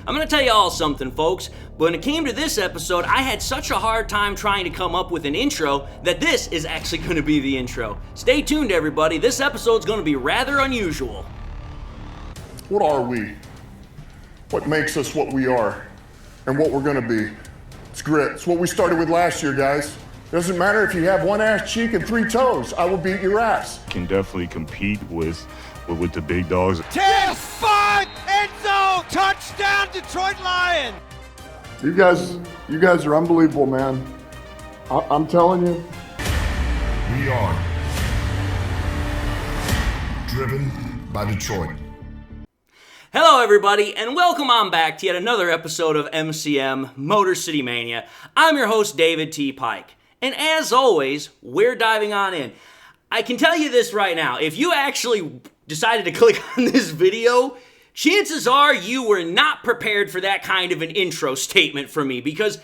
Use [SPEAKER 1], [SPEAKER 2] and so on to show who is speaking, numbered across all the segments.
[SPEAKER 1] I'm going to tell you all something, folks. But when it came to this episode, I had such a hard time trying to come up with an intro that this is actually going to be the intro. Stay tuned, everybody. This episode's going to be rather unusual.
[SPEAKER 2] What are we? What makes us what we are? And what we're going to be? It's grit. It's what we started with last year, guys. It doesn't matter if you have one ass cheek and 3 toes. I will beat your ass.
[SPEAKER 3] Can definitely compete with the big dogs.
[SPEAKER 4] 10-5, end zone, touchdown, Detroit Lions.
[SPEAKER 2] You guys are unbelievable, man. I'm telling you.
[SPEAKER 5] We are driven by Detroit.
[SPEAKER 1] Hello, everybody, and welcome on back to yet another episode of MCM Motor City Mania. I'm your host, David T. Pike, and as always, we're diving on in. I can tell you this right now, if you actually decided to click on this video, chances are you were not prepared for that kind of an intro statement from me, because,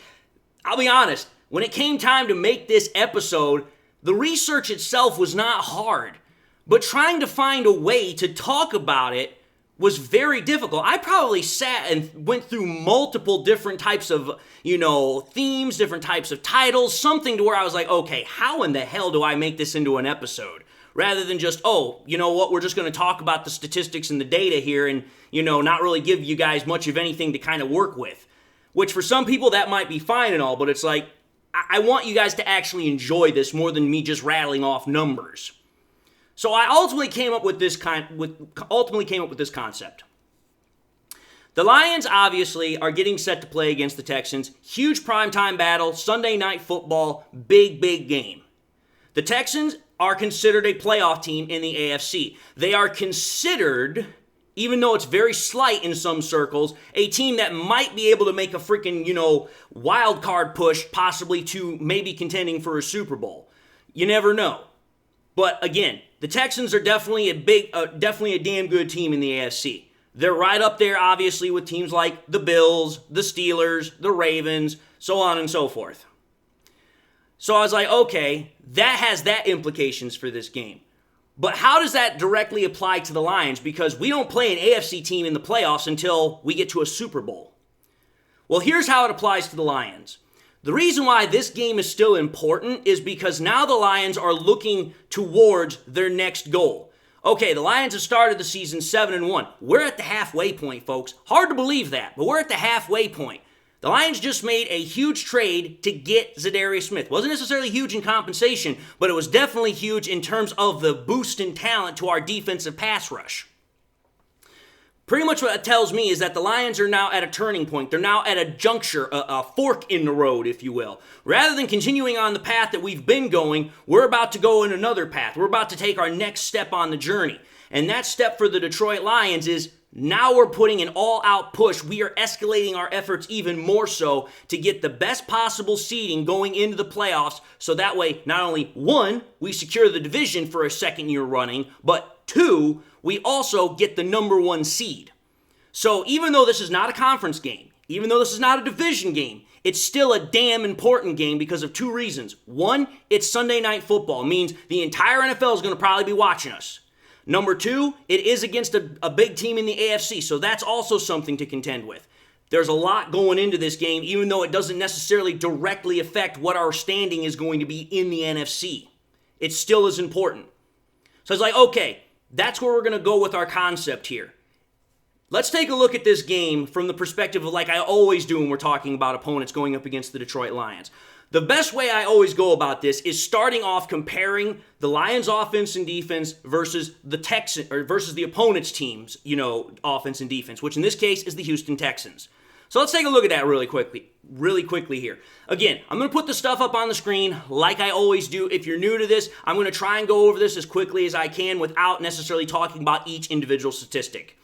[SPEAKER 1] I'll be honest, when it came time to make this episode, the research itself was not hard, but trying to find a way to talk about it was very difficult. I probably sat and went through multiple different types of, themes, different types of titles, something to where I was like, okay, how in the hell do I make this into an episode? Rather than just, we're just going to talk about the statistics and the data here and, not really give you guys much of anything to kind of work with. Which for some people that might be fine and all, but it's like, I want you guys to actually enjoy this more than me just rattling off numbers. So I ultimately came up with this concept. The Lions obviously are getting set to play against the Texans. Huge primetime battle, Sunday night football, big game. The Texans are considered a playoff team in the AFC. They are considered, even though it's very slight in some circles, a team that might be able to make a freaking, wild card push, possibly to maybe contending for a Super Bowl. You never know. But again, the Texans are definitely a damn good team in the AFC. They're right up there, obviously, with teams like the Bills, the Steelers, the Ravens, so on and so forth. So I was like, okay, that has that implications for this game. But how does that directly apply to the Lions? Because we don't play an AFC team in the playoffs until we get to a Super Bowl. Well, here's how it applies to the Lions. The reason why this game is still important is because now the Lions are looking towards their next goal. Okay, the Lions have started the season 7-1. We're at the halfway point, folks. Hard to believe that, but we're at the halfway point. The Lions just made a huge trade to get Zadarius Smith. Wasn't necessarily huge in compensation, but it was definitely huge in terms of the boost in talent to our defensive pass rush. Pretty much what it tells me is that the Lions are now at a turning point. They're now at a juncture, a fork in the road, if you will. Rather than continuing on the path that we've been going, we're about to go in another path. We're about to take our next step on the journey. And that step for the Detroit Lions is now we're putting an all-out push. We are escalating our efforts even more so to get the best possible seeding going into the playoffs. So that way, not only, 1, we secure the division for a second year running, but 2, we also get the number 1 seed. So even though this is not a conference game, even though this is not a division game, it's still a damn important game because of 2 reasons. 1, it's Sunday night football. It means the entire NFL is going to probably be watching us. Number 2, it is against a big team in the AFC, so that's also something to contend with. There's a lot going into this game, even though it doesn't necessarily directly affect what our standing is going to be in the NFC. It still is important. So it's like, okay, that's where we're going to go with our concept here. Let's take a look at this game from the perspective of like I always do when we're talking about opponents going up against the Detroit Lions. The best way I always go about this is starting off comparing the Lions offense and defense versus the opponent's team's, offense and defense, which in this case is the Houston Texans. So let's take a look at that really quickly here. Again, I'm going to put the stuff up on the screen like I always do. If you're new to this, I'm going to try and go over this as quickly as I can without necessarily talking about each individual statistic.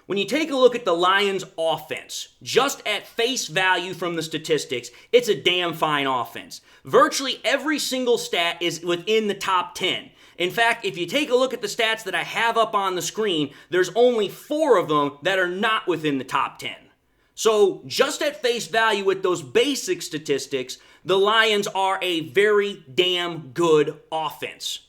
[SPEAKER 1] When you take a look at the Lions' offense, just at face value from the statistics, it's a damn fine offense. Virtually every single stat is within the top 10. In fact, if you take a look at the stats that I have up on the screen, there's only 4 of them that are not within the top 10. So just at face value with those basic statistics, the Lions are a very damn good offense.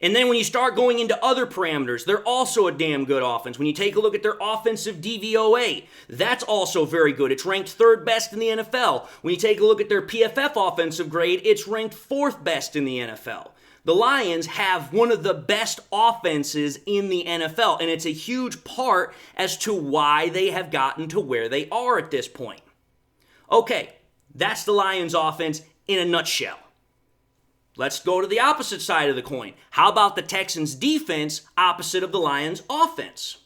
[SPEAKER 1] And then when you start going into other parameters, they're also a damn good offense. When you take a look at their offensive DVOA, that's also very good. It's ranked 3rd best in the NFL. When you take a look at their PFF offensive grade, it's ranked 4th best in the NFL. The Lions have one of the best offenses in the NFL, and it's a huge part as to why they have gotten to where they are at this point. Okay, that's the Lions offense in a nutshell. Let's go to the opposite side of the coin. How about the Texans defense opposite of the Lions offense?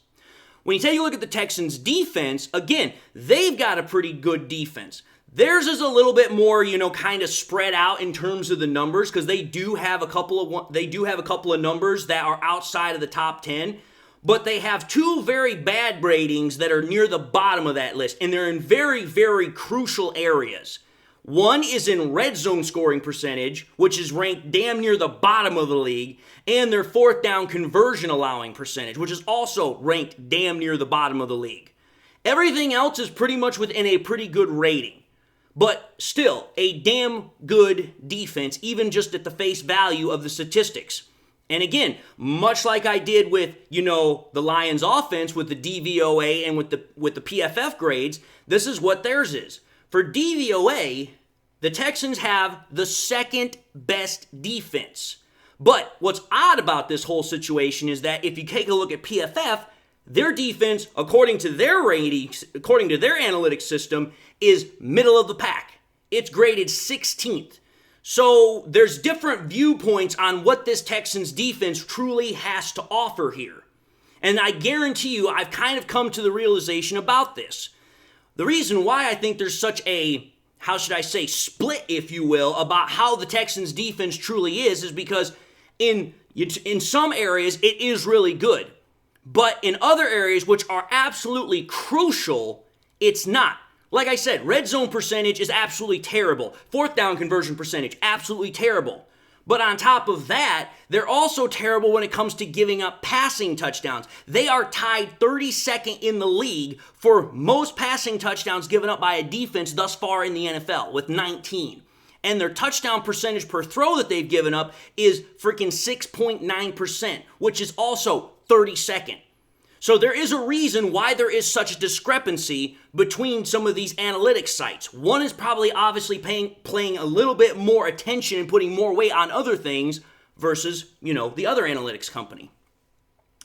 [SPEAKER 1] When you take a look at the Texans defense, again, they've got a pretty good defense. Theirs is a little bit more, kind of spread out in terms of the numbers because they do have a couple of numbers that are outside of the top 10, but they have 2 very bad ratings that are near the bottom of that list, and they're in very, very crucial areas. One is in red zone scoring percentage, which is ranked damn near the bottom of the league, and their 4th down conversion allowing percentage, which is also ranked damn near the bottom of the league. Everything else is pretty much within a pretty good rating. But still, a damn good defense, even just at the face value of the statistics. And again, much like I did with, the Lions offense with the DVOA and with the PFF grades, this is what theirs is. For DVOA, the Texans have the 2nd best defense. But what's odd about this whole situation is that if you take a look at PFF, their defense, according to their ratings, according to their analytics system, is middle of the pack. It's graded 16th. So there's different viewpoints on what this Texans defense truly has to offer here. And I guarantee you, I've kind of come to the realization about this. The reason why I think there's such a, split, if you will, about how the Texans defense truly is because in some areas it is really good. But in other areas which are absolutely crucial, it's not. Like I said, red zone percentage is absolutely terrible. 4th down conversion percentage, absolutely terrible. But on top of that, they're also terrible when it comes to giving up passing touchdowns. They are tied 32nd in the league for most passing touchdowns given up by a defense thus far in the NFL with 19. And their touchdown percentage per throw that they've given up is freaking 6.9%, which is also 32nd. So there is a reason why there is such a discrepancy between some of these analytics sites. One is probably obviously playing a little bit more attention and putting more weight on other things versus, the other analytics company.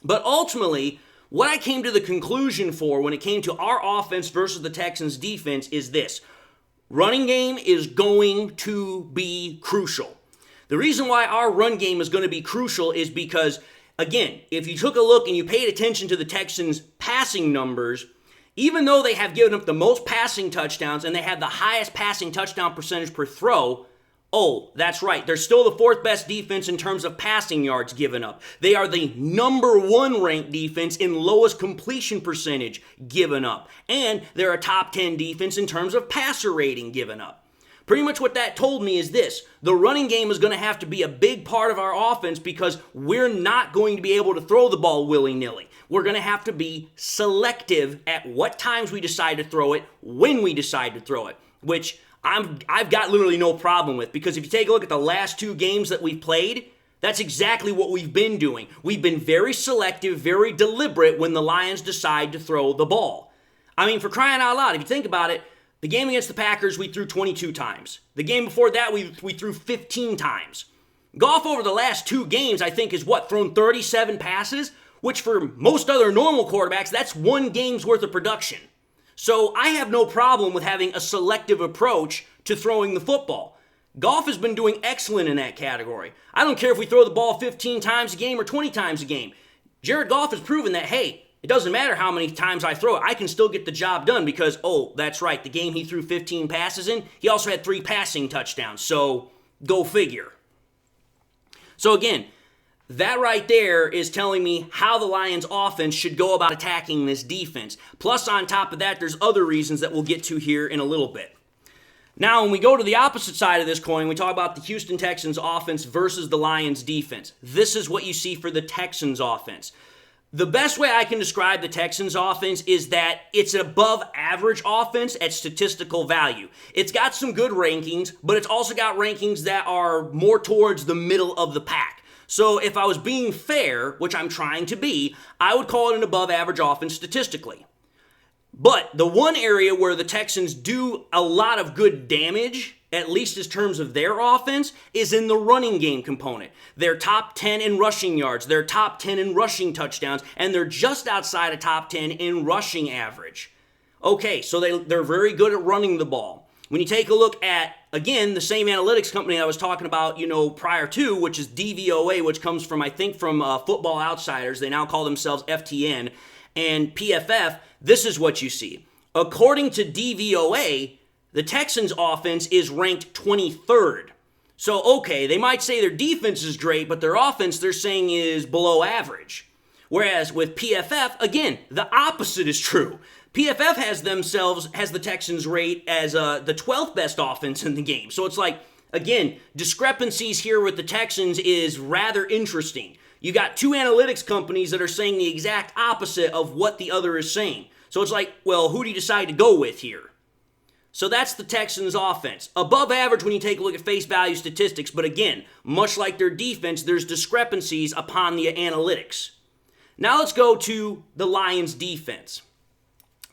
[SPEAKER 1] But ultimately, what I came to the conclusion for when it came to our offense versus the Texans defense is this. Running game is going to be crucial. The reason why our run game is going to be crucial is because, again, if you took a look and you paid attention to the Texans' passing numbers, even though they have given up the most passing touchdowns and they have the highest passing touchdown percentage per throw, that's right, they're still the 4th best defense in terms of passing yards given up. They are the number 1 ranked defense in lowest completion percentage given up. And they're a top 10 defense in terms of passer rating given up. Pretty much what that told me is this. The running game is going to have to be a big part of our offense because we're not going to be able to throw the ball willy-nilly. We're going to have to be selective at what times we decide to throw it, when we decide to throw it, which I've got literally no problem with because if you take a look at the last 2 games that we've played, that's exactly what we've been doing. We've been very selective, very deliberate when the Lions decide to throw the ball. I mean, for crying out loud, if you think about it, the game against the Packers, we threw 22 times. The game before that, we threw 15 times. Goff over the last 2 games, I think, is thrown 37 passes, which for most other normal quarterbacks, that's 1 game's worth of production. So I have no problem with having a selective approach to throwing the football. Goff has been doing excellent in that category. I don't care if we throw the ball 15 times a game or 20 times a game. Jared Goff has proven that, hey, it doesn't matter how many times I throw it. I can still get the job done because, that's right, the game he threw 15 passes in, he also had 3 passing touchdowns. So, go figure. So again, that right there is telling me how the Lions offense should go about attacking this defense. Plus, on top of that, there's other reasons that we'll get to here in a little bit. Now, when we go to the opposite side of this coin, we talk about the Houston Texans offense versus the Lions defense. This is what you see for the Texans offense. The best way I can describe the Texans offense is that it's an above average offense at statistical value. It's got some good rankings, but it's also got rankings that are more towards the middle of the pack. So if I was being fair, which I'm trying to be, I would call it an above average offense statistically. But the one area where the Texans do a lot of good damage, at least in terms of their offense, is in the running game component. They're top 10 in rushing yards, they're top 10 in rushing touchdowns, and they're just outside of top 10 in rushing average. Okay, so they're very good at running the ball. When you take a look at, again, the same analytics company I was talking about, prior to, which is DVOA, which comes from, I think, from Football Outsiders. They now call themselves FTN. And PFF, this is what you see. According to DVOA, the Texans' offense is ranked 23rd. So, okay, they might say their defense is great, but their offense, they're saying, is below average. Whereas with PFF, again, the opposite is true. PFF has the Texans rate as the 12th best offense in the game. So it's like, again, discrepancies here with the Texans is rather interesting. You got two analytics companies that are saying the exact opposite of what the other is saying. So it's like, well, who do you decide to go with here? So that's the Texans' offense. Above average when you take a look at face value statistics, but again, much like their defense, there's discrepancies upon the analytics. Now let's go to the Lions' defense.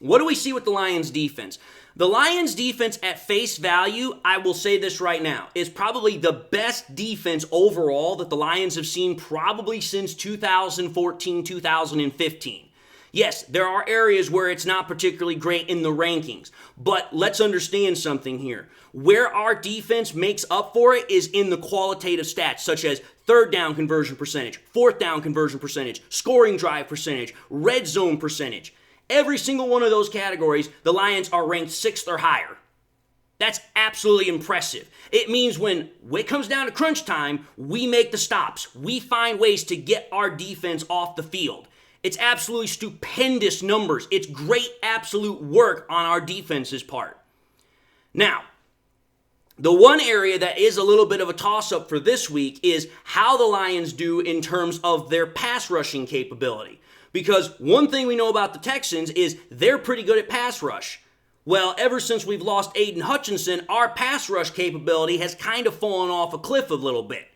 [SPEAKER 1] What do we see with the Lions' defense? The Lions' defense at face value, I will say this right now, is probably the best defense overall that the Lions have seen probably since 2014, 2015. Yes, there are areas where it's not particularly great in the rankings, but let's understand something here. Where our defense makes up for it is in the qualitative stats, such as third down conversion percentage, fourth down conversion percentage, scoring drive percentage, red zone percentage. Every single one of those categories, the Lions are ranked 6th or higher. That's absolutely impressive. It means when it comes down to crunch time, we make the stops. We find ways to get our defense off the field. It's absolutely stupendous numbers. It's great absolute work on our defense's part. Now, the one area that is a little bit of a toss-up for this week is how the Lions do in terms of their pass rushing capability. Because one thing we know about the Texans is they're pretty good at pass rush. Well, ever since we've lost Aiden Hutchinson, our pass rush capability has kind of fallen off a cliff a little bit.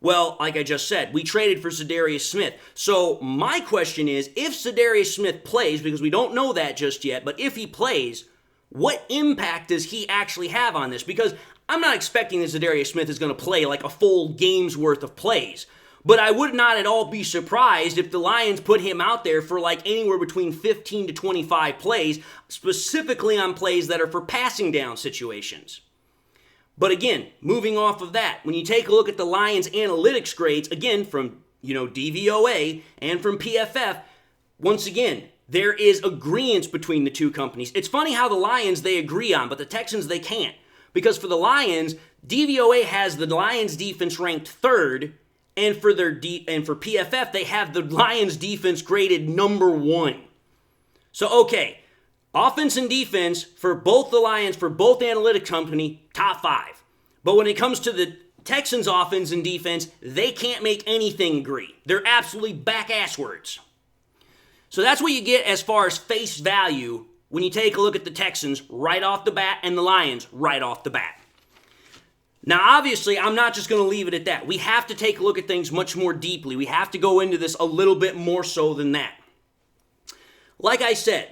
[SPEAKER 1] Well, like I just said, we traded for Za'Darius Smith. So my question is, if Za'Darius Smith plays, because we don't know that just yet, but if he plays, what impact does he actually have on this? Because I'm not expecting that Za'Darius Smith is going to play like a full game's worth of plays. But I would not at all be surprised if the Lions put him out there for like anywhere between 15 to 25 plays, specifically on plays that are for passing down situations. But again, moving off of that, when you take a look at the Lions' analytics grades, again, from DVOA and from PFF, once again, there is agreement between the two companies. It's funny how the Lions they agree on, but the Texans they can't. Because for the Lions, DVOA has the Lions' defense ranked 3rd, and for PFF, they have the Lions defense graded number 1. So, okay, offense and defense for both the Lions, for both analytic company, top 5. But when it comes to the Texans offense and defense, they can't make anything agree. They're absolutely back-asswards. So that's what you get as far as face value when you take a look at the Texans right off the bat and the Lions right off the bat. Now, obviously, I'm not just going to leave it at that. We have to take a look at things much more deeply. We have to go into this a little bit more so than that. Like I said,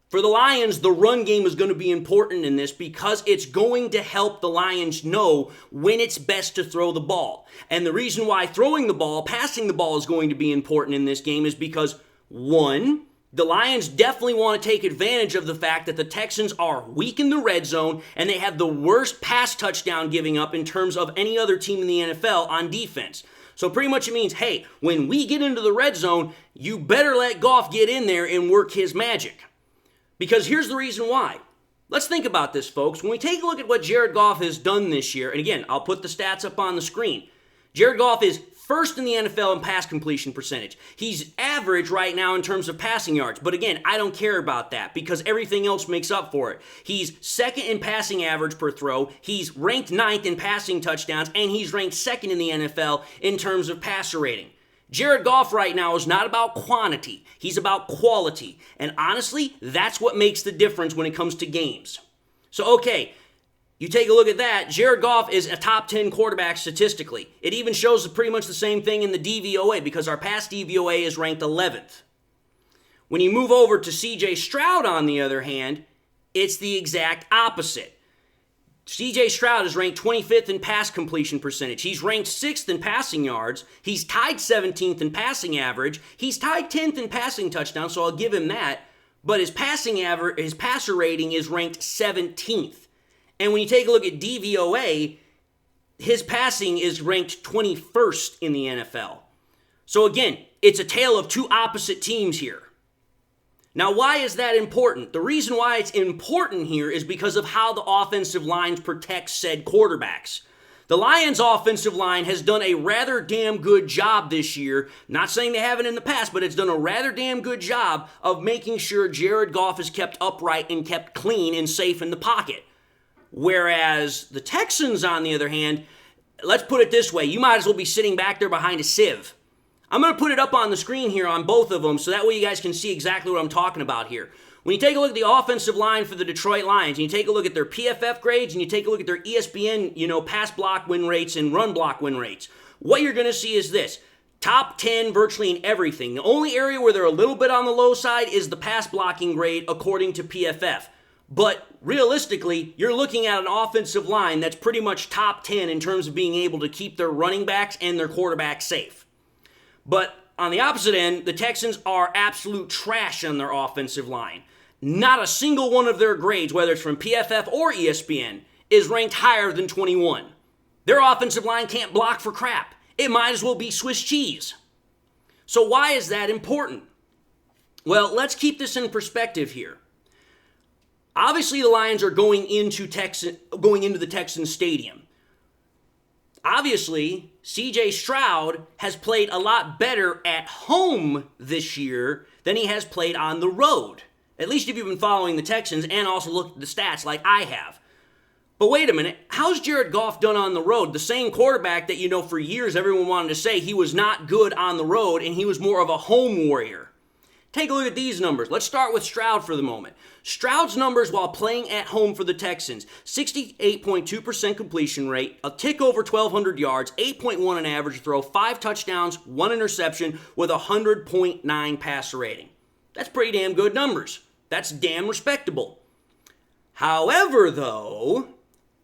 [SPEAKER 1] for the Lions, the run game is going to be important in this because it's going to help the Lions know when it's best to throw the ball. And the reason why passing the ball is going to be important in this game is because, one, the Lions definitely want to take advantage of the fact that the Texans are weak in the red zone and they have the worst pass touchdown giving up in terms of any other team in the NFL on defense. So pretty much it means, hey, when we get into the red zone, you better let Goff get in there and work his magic. Because here's the reason why. Let's think about this, folks. When we take a look at what Jared Goff has done this year, and again, I'll put the stats up on the screen. Jared Goff is 1st in the NFL in pass completion percentage. He's average right now in terms of passing yards. But again, I don't care about that because everything else makes up for it. He's 2nd in passing average per throw. He's ranked 9th in passing touchdowns. And he's ranked 2nd in the NFL in terms of passer rating. Jared Goff right now is not about quantity. He's about quality. And honestly, that's what makes the difference when it comes to games. So, okay, You take a look at that, Jared Goff is a top 10 quarterback statistically. It even shows pretty much the same thing in the DVOA because our pass DVOA is ranked 11th. When you move over to CJ Stroud, on the other hand, it's the exact opposite. CJ Stroud is ranked 25th in pass completion percentage. He's ranked 6th in passing yards. He's tied 17th in passing average. He's tied 10th in passing touchdowns, so I'll give him that. But his passer rating is ranked 17th. And when you take a look at DVOA, his passing is ranked 21st in the NFL. So again, it's a tale of two opposite teams here. Now, why is that important? The reason why it's important here is because of how the offensive line protects said quarterbacks. The Lions' offensive line has done a rather damn good job this year. Not saying they haven't in the past, but it's done a rather damn good job of making sure Jared Goff is kept upright and kept clean and safe in the pocket. Whereas the Texans, on the other hand, let's put it this way, you might as well be sitting back there behind a sieve. I'm going to put it up on the screen here on both of them so that way you guys can see exactly what I'm talking about here. When you take a look at the offensive line for the Detroit Lions, and you take a look at their PFF grades, and you take a look at their ESPN, pass block win rates and run block win rates, what you're going to see is this. Top 10 virtually in everything. The only area where they're a little bit on the low side is the pass blocking grade according to PFF. But realistically, you're looking at an offensive line that's pretty much top 10 in terms of being able to keep their running backs and their quarterback safe. But on the opposite end, the Texans are absolute trash on their offensive line. Not a single one of their grades, whether it's from PFF or ESPN, is ranked higher than 21. Their offensive line can't block for crap. It might as well be Swiss cheese. So why is that important? Well, let's keep this in perspective here. Obviously, the Lions are going into the Texans stadium. Obviously, CJ Stroud has played a lot better at home this year than he has played on the road. At least if you've been following the Texans and also looked at the stats like I have. But wait a minute, how's Jared Goff done on the road? The same quarterback that, for years everyone wanted to say he was not good on the road and he was more of a home warrior. Take a look at these numbers. Let's start with Stroud for the moment. Stroud's numbers while playing at home for the Texans: 68.2% completion rate, a tick over 1,200 yards, 8.1 an average throw, 5 touchdowns, 1 interception with a 100.9 passer rating. That's pretty damn good numbers. That's damn respectable. However, though,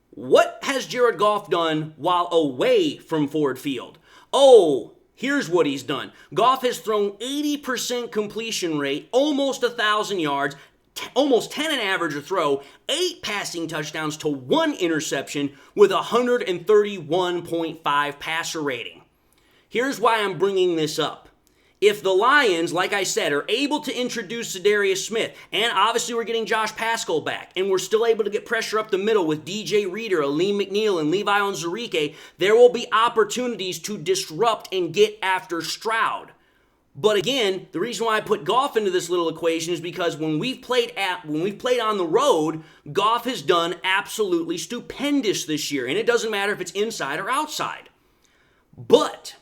[SPEAKER 1] what has Jared Goff done while away from Ford Field? Oh, here's what he's done. Goff has thrown 80% completion rate, almost 1,000 yards, almost 10 an average a throw, 8 passing touchdowns to 1 interception with a 131.5 passer rating. Here's why I'm bringing this up. If the Lions, like I said, are able to introduce Zadarius Smith, and obviously we're getting Josh Paschal back, and we're still able to get pressure up the middle with DJ Reader, Aleem McNeil, and Levi Onwuzurike, there will be opportunities to disrupt and get after Stroud. But again, the reason why I put Goff into this little equation is because when we've played on the road, Goff has done absolutely stupendous this year, and it doesn't matter if it's inside or outside. But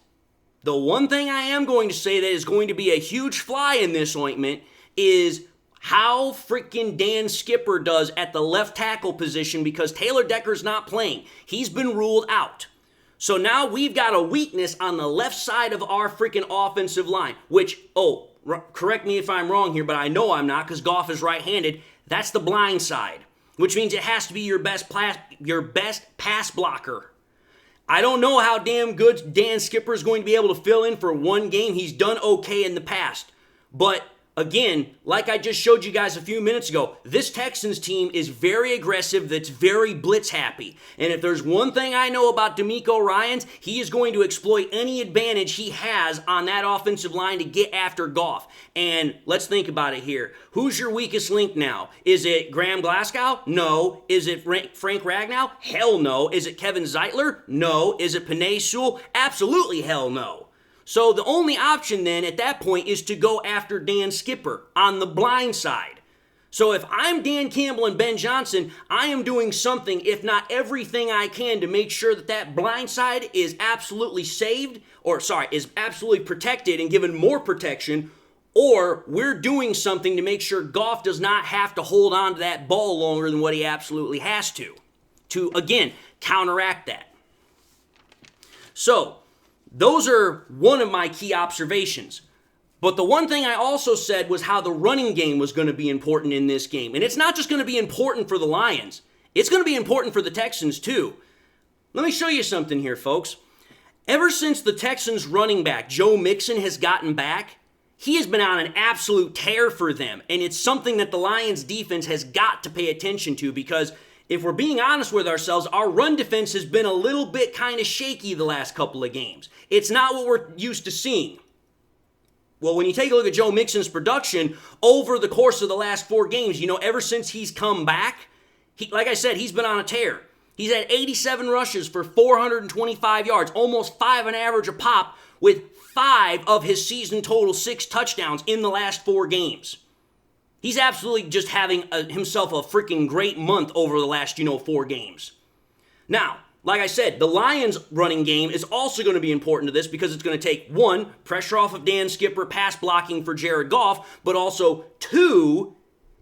[SPEAKER 1] the one thing I am going to say that is going to be a huge fly in this ointment is how freaking Dan Skipper does at the left tackle position because Taylor Decker's not playing. He's been ruled out. So now we've got a weakness on the left side of our freaking offensive line, which, correct me if I'm wrong here, but I know I'm not because Goff is right-handed. That's the blind side, which means it has to be your best pass blocker. I don't know how damn good Dan Skipper is going to be able to fill in for one game. He's done okay in the past. But again, like I just showed you guys a few minutes ago, this Texans team is very aggressive, that's very blitz happy. And if there's one thing I know about DeMeco Ryans, he is going to exploit any advantage he has on that offensive line to get after Goff. And let's think about it here. Who's your weakest link now? Is it Graham Glasgow? No. Is it Frank Ragnow? Hell no. Is it Kevin Zeitler? No. Is it Penei Sewell? Absolutely hell no. So the only option then at that point is to go after Dan Skipper on the blind side. So if I'm Dan Campbell and Ben Johnson, I am doing something, if not everything I can, to make sure that blind side is absolutely is absolutely protected and given more protection, or we're doing something to make sure Goff does not have to hold on to that ball longer than what he absolutely has to to, again, counteract that. So, those are one of my key observations. But the one thing I also said was how the running game was going to be important in this game. And it's not just going to be important for the Lions. It's going to be important for the Texans too. Let me show you something here, folks. Ever since the Texans running back, Joe Mixon, has gotten back, he has been on an absolute tear for them. And it's something that the Lions defense has got to pay attention to, because if we're being honest with ourselves, our run defense has been a little bit kind of shaky the last couple of games. It's not what we're used to seeing. Well, when you take a look at Joe Mixon's production over the course of the last 4 games, ever since he's come back, like I said, he's been on a tear. He's had 87 rushes for 425 yards, almost 5 an average a pop, with 5 of his season total 6 touchdowns in the last 4 games. He's absolutely just having himself a freaking great month over the last, 4 games. Now, like I said, the Lions' running game is also going to be important to this, because it's going to take, 1, pressure off of Dan Skipper, pass blocking for Jared Goff, but also 2,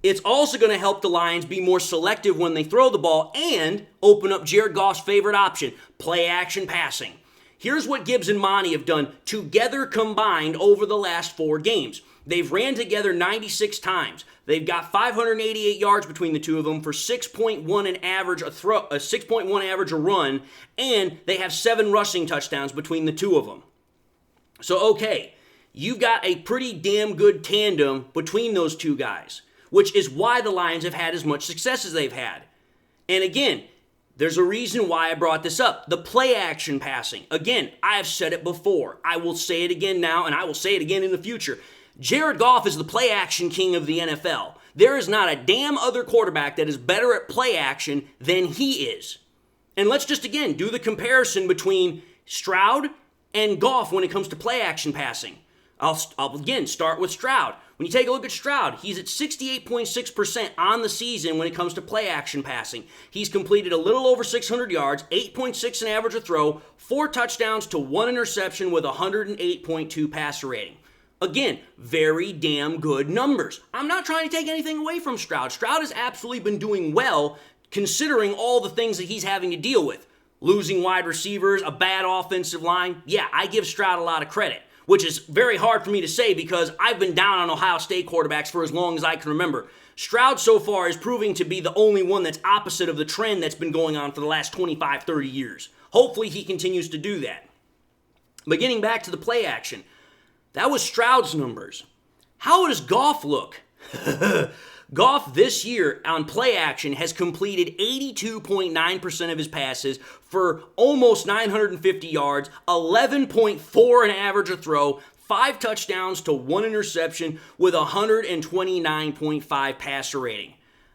[SPEAKER 1] it's also going to help the Lions be more selective when they throw the ball and open up Jared Goff's favorite option, play action passing. Here's what Gibbs and Monty have done together combined over the last 4 games. They've ran together 96 times. They've got 588 yards between the two of them for 6.1 an average a 6.1 average a run, and they have 7 rushing touchdowns between the two of them. So, okay, you've got a pretty damn good tandem between those two guys, which is why the Lions have had as much success as they've had. And again, there's a reason why I brought this up. The play action passing. Again, I have said it before. I will say it again now, and I will say it again in the future. Jared Goff is the play action king of the NFL. There is not a damn other quarterback that is better at play action than he is. And let's just, again, do the comparison between Stroud and Goff when it comes to play action passing. I'll again start with Stroud. When you take a look at Stroud, he's at 68.6% on the season when it comes to play action passing. He's completed a little over 600 yards, 8.6 an average a throw, 4 touchdowns to 1 interception with 108.2 passer rating. Again, very damn good numbers. I'm not trying to take anything away from Stroud. Stroud has absolutely been doing well considering all the things that he's having to deal with. Losing wide receivers, a bad offensive line. Yeah, I give Stroud a lot of credit, which is very hard for me to say because I've been down on Ohio State quarterbacks for as long as I can remember. Stroud so far is proving to be the only one that's opposite of the trend that's been going on for the last 25, 30 years. Hopefully he continues to do that. But getting back to the play action, that was Stroud's numbers. How does Goff look? Goff this year on play action has completed 82.9% of his passes for almost 950 yards, 11.4 an average a throw, 5 touchdowns to 1 interception with 129.5 passer rating.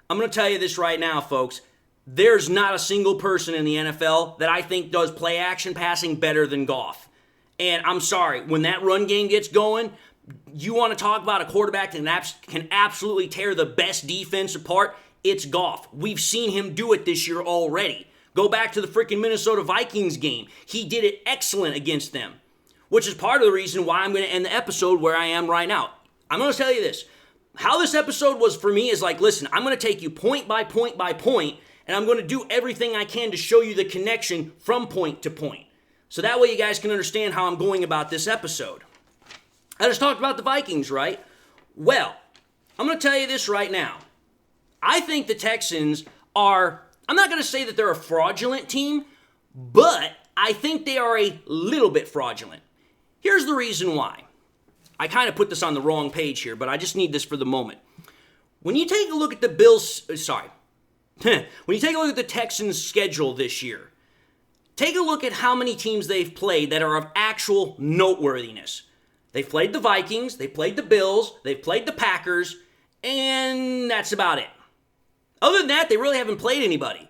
[SPEAKER 1] I'm going to tell you this right now, folks. There's not a single person in the NFL that I think does play action passing better than Goff. And I'm sorry, when that run game gets going, you want to talk about a quarterback that can absolutely tear the best defense apart, it's Goff. We've seen him do it this year already. Go back to the freaking Minnesota Vikings game. He did it excellent against them, which is part of the reason why I'm going to end the episode where I am right now. I'm going to tell you this. How this episode was for me is like, listen, I'm going to take you point by point by point, and I'm going to do everything I can to show you the connection from point to point. So that way you guys can understand how I'm going about this episode. I just talked about the Vikings, right? Well, I'm going to tell you this right now. I think the Texans are, I'm not going to say that they're a fraudulent team, but I think they are a little bit fraudulent. Here's the reason why. I kind of put this on the wrong page here, but I just need this for the moment. When you take a look at the when you take a look at the Texans' schedule this year, take a look at how many teams they've played that are of actual noteworthiness. They've played the Vikings, they've played the Bills, they've played the Packers, and that's about it. Other than that, they really haven't played anybody.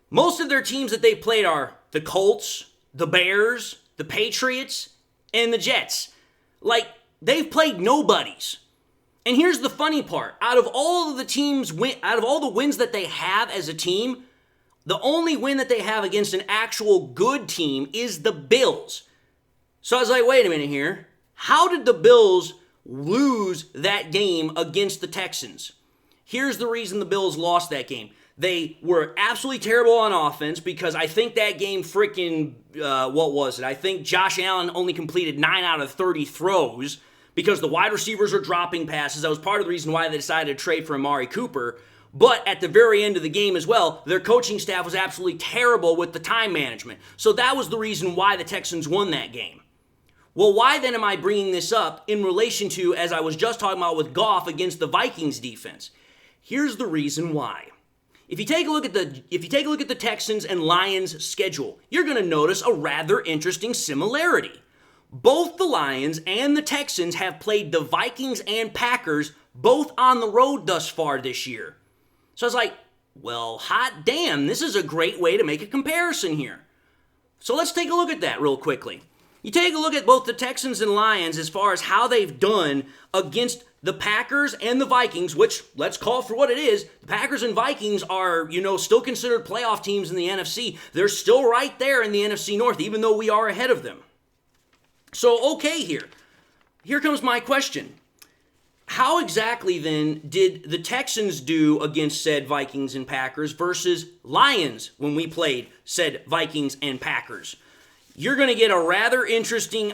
[SPEAKER 1] Most of their teams that they've played are the Colts, the Bears, the Patriots, and the Jets. Like, they've played nobodies. And here's the funny part. Out of all of the wins that they have as a team, the only win that they have against an actual good team is the Bills. So I was like, wait a minute here. How did the Bills lose that game against the Texans? Here's the reason the Bills lost that game. They were absolutely terrible on offense because I think that game freaking, what was it? I think Josh Allen only completed 9 out of 30 throws because the wide receivers are dropping passes. That was part of the reason why they decided to trade for Amari Cooper. But at the very end of the game as well, their coaching staff was absolutely terrible with the time management. So that was the reason why the Texans won that game. Well, why then am I bringing this up in relation to, as I was just talking about with Goff against the Vikings defense? Here's the reason why. If you take a look at the Texans and Lions schedule, you're going to notice a rather interesting similarity. Both the Lions and the Texans have played the Vikings and Packers both on the road thus far this year. So I was like, well, hot damn, this is a great way to make a comparison here. So let's take a look at that real quickly. You take a look at both the Texans and Lions as far as how they've done against the Packers and the Vikings, which, let's call for what it is, the Packers and Vikings are, still considered playoff teams in the NFC. They're still right there in the NFC North, even though we are ahead of them. So, okay here. Here comes my question. How exactly then did the Texans do against said Vikings and Packers versus Lions when we played said Vikings and Packers? You're going to get a rather interesting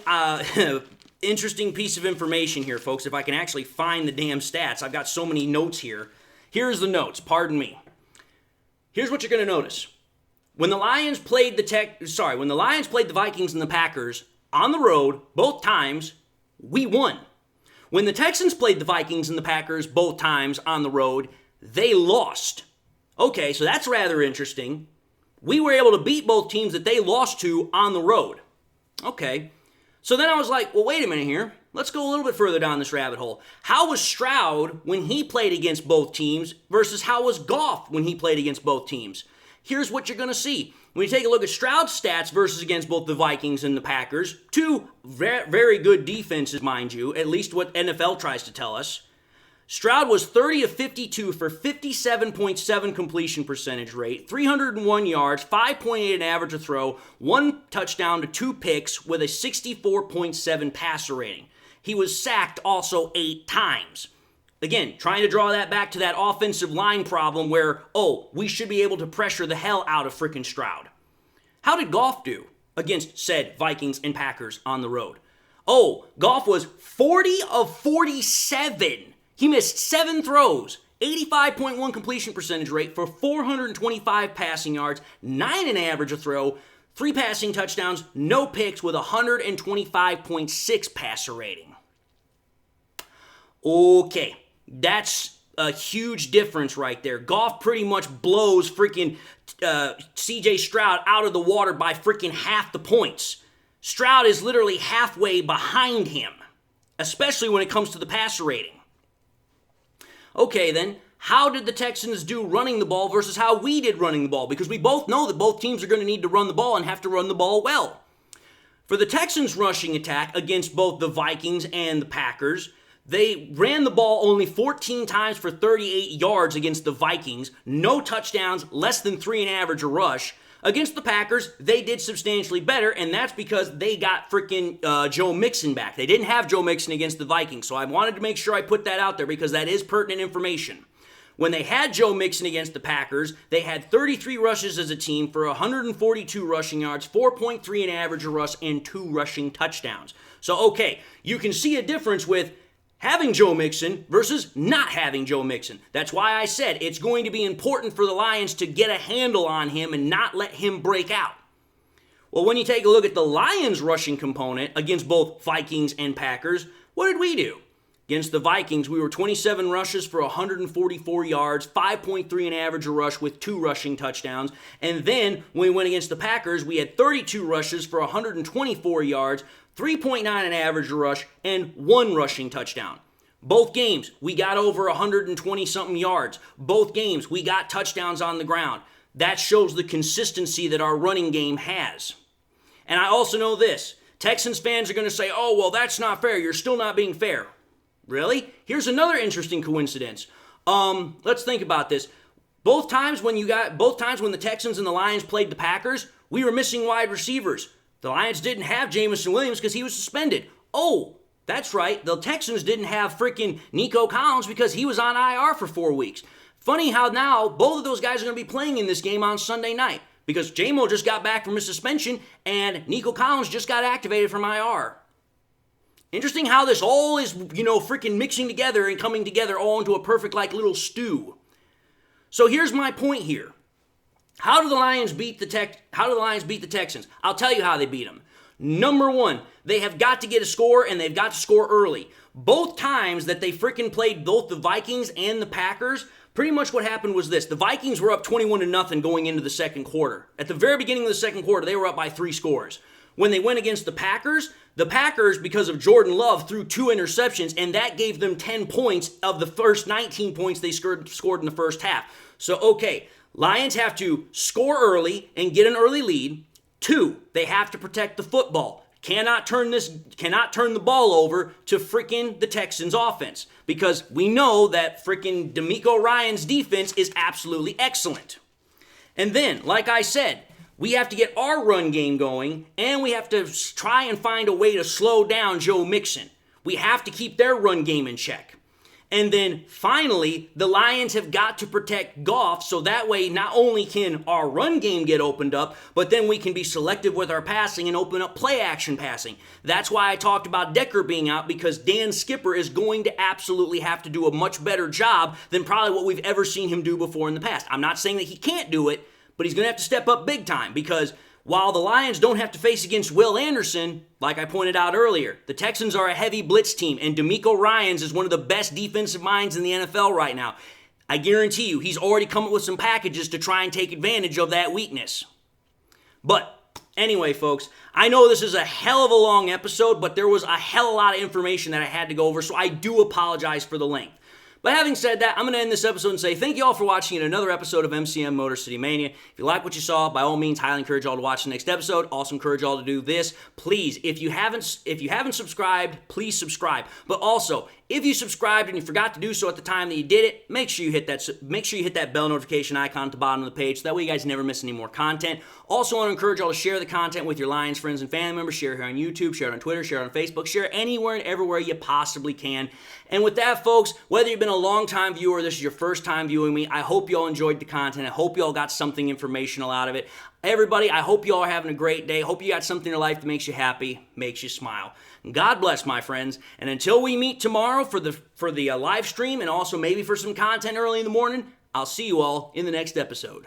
[SPEAKER 1] piece of information here, folks, if I can actually find the damn stats. I've got so many notes here. Here's the notes, pardon me. Here's what you're going to notice. When the Lions played the Vikings and the Packers on the road both times, we won. When the Texans played the Vikings and the Packers both times on the road, they lost. Okay, so that's rather interesting. We were able to beat both teams that they lost to on the road. Okay, so then I was like, well, wait a minute here. Let's go a little bit further down this rabbit hole. How was Stroud when he played against both teams versus how was Goff when he played against both teams? Here's what you're going to see. When you take a look at Stroud's stats versus against both the Vikings and the Packers, two very good defenses, mind you, at least what NFL tries to tell us. Stroud was 30 of 52 for 57.7 completion percentage rate, 301 yards, 5.8 an average a throw, 1 touchdown to 2 picks with a 64.7 passer rating. He was sacked also 8 times. Again, trying to draw that back to that offensive line problem where, we should be able to pressure the hell out of freaking Stroud. How did Goff do against said Vikings and Packers on the road? Goff was 40 of 47. He missed 7 throws, 85.1 completion percentage rate for 425 passing yards, 9 an average a throw, 3 passing touchdowns, no picks with 125.6 passer rating. Okay. That's a huge difference right there. Goff pretty much blows freaking CJ Stroud out of the water by freaking half the points. Stroud is literally halfway behind him, especially when it comes to the passer rating. Okay, then, how did the Texans do running the ball versus how we did running the ball? Because we both know that both teams are going to need to run the ball and have to run the ball well. For the Texans' rushing attack against both the Vikings and the Packers, they ran the ball only 14 times for 38 yards against the Vikings, no touchdowns, less than 3 an average a rush. Against the Packers, they did substantially better, and that's because they got freaking Joe Mixon back. They didn't have Joe Mixon against the Vikings, so I wanted to make sure I put that out there because that is pertinent information. When they had Joe Mixon against the Packers, they had 33 rushes as a team for 142 rushing yards, 4.3 an average a rush, and 2 rushing touchdowns. So, okay, you can see a difference with having Joe Mixon versus not having Joe Mixon. That's why I said it's going to be important for the Lions to get a handle on him and not let him break out. Well, when you take a look at the Lions' rushing component against both Vikings and Packers, what did we do? Against the Vikings, we were 27 rushes for 144 yards, 5.3 an average a rush with 2 rushing touchdowns. And then when we went against the Packers, we had 32 rushes for 124 yards, 3.9 an average rush, and 1 rushing touchdown. Both games, we got over 120-something yards. Both games, we got touchdowns on the ground. That shows the consistency that our running game has. And I also know this. Texans fans are going to say, oh, well, that's not fair. You're still not being fair. Really? Here's another interesting coincidence. Let's think about this. Both times when the Texans and the Lions played the Packers, we were missing wide receivers. The Lions didn't have Jameson Williams because he was suspended. Oh, that's right. The Texans didn't have freaking Nico Collins because he was on IR for 4 weeks. Funny how now both of those guys are going to be playing in this game on Sunday night because J-Mo just got back from his suspension and Nico Collins just got activated from IR. Interesting how this all is, freaking mixing together and coming together all into a perfect like little stew. So here's my point here. How do the Lions beat the Texans? I'll tell you how they beat them. Number one, they have got to get a score, and they've got to score early. Both times that they freaking played both the Vikings and the Packers, pretty much what happened was this. The Vikings were up 21-0 going into the second quarter. At the very beginning of the second quarter, they were up by 3 scores. When they went against the Packers, because of Jordan Love, threw 2 interceptions, and that gave them 10 points of the first 19 points they scored in the first half. So, okay, Lions have to score early and get an early lead. 2, they have to protect the football. Cannot turn the ball over to freaking the Texans offense because we know that freaking DeMeco Ryans defense is absolutely excellent. And then, like I said, we have to get our run game going and we have to try and find a way to slow down Joe Mixon. We have to keep their run game in check. And then finally, the Lions have got to protect Goff so that way not only can our run game get opened up, but then we can be selective with our passing and open up play action passing. That's why I talked about Decker being out because Dan Skipper is going to absolutely have to do a much better job than probably what we've ever seen him do before in the past. I'm not saying that he can't do it, but he's going to have to step up big time because while the Lions don't have to face against Will Anderson, like I pointed out earlier, the Texans are a heavy blitz team, and DeMeco Ryans is one of the best defensive minds in the NFL right now. I guarantee you, he's already come up with some packages to try and take advantage of that weakness. But anyway, folks, I know this is a hell of a long episode, but there was a hell of a lot of information that I had to go over, so I do apologize for the length. But having said that, I'm going to end this episode and say thank you all for watching another episode of MCM Motor City Mania. If you like what you saw, by all means, highly encourage y'all to watch the next episode. Also encourage y'all to do this. Please, if you haven't subscribed, please subscribe. But also, if you subscribed and you forgot to do so at the time that you did it, make sure you hit that bell notification icon at the bottom of the page so that way you guys never miss any more content. Also want to encourage y'all to share the content with your Lions friends and family members. Share it here on YouTube, share it on Twitter, share it on Facebook, share it anywhere and everywhere you possibly can. And with that, folks, whether you've been a long-time viewer or this is your first time viewing me, I hope y'all enjoyed the content. I hope y'all got something informational out of it. Everybody, I hope y'all are having a great day. Hope you got something in your life that makes you happy, makes you smile. God bless, my friends. And until we meet tomorrow for the live stream and also maybe for some content early in the morning, I'll see you all in the next episode.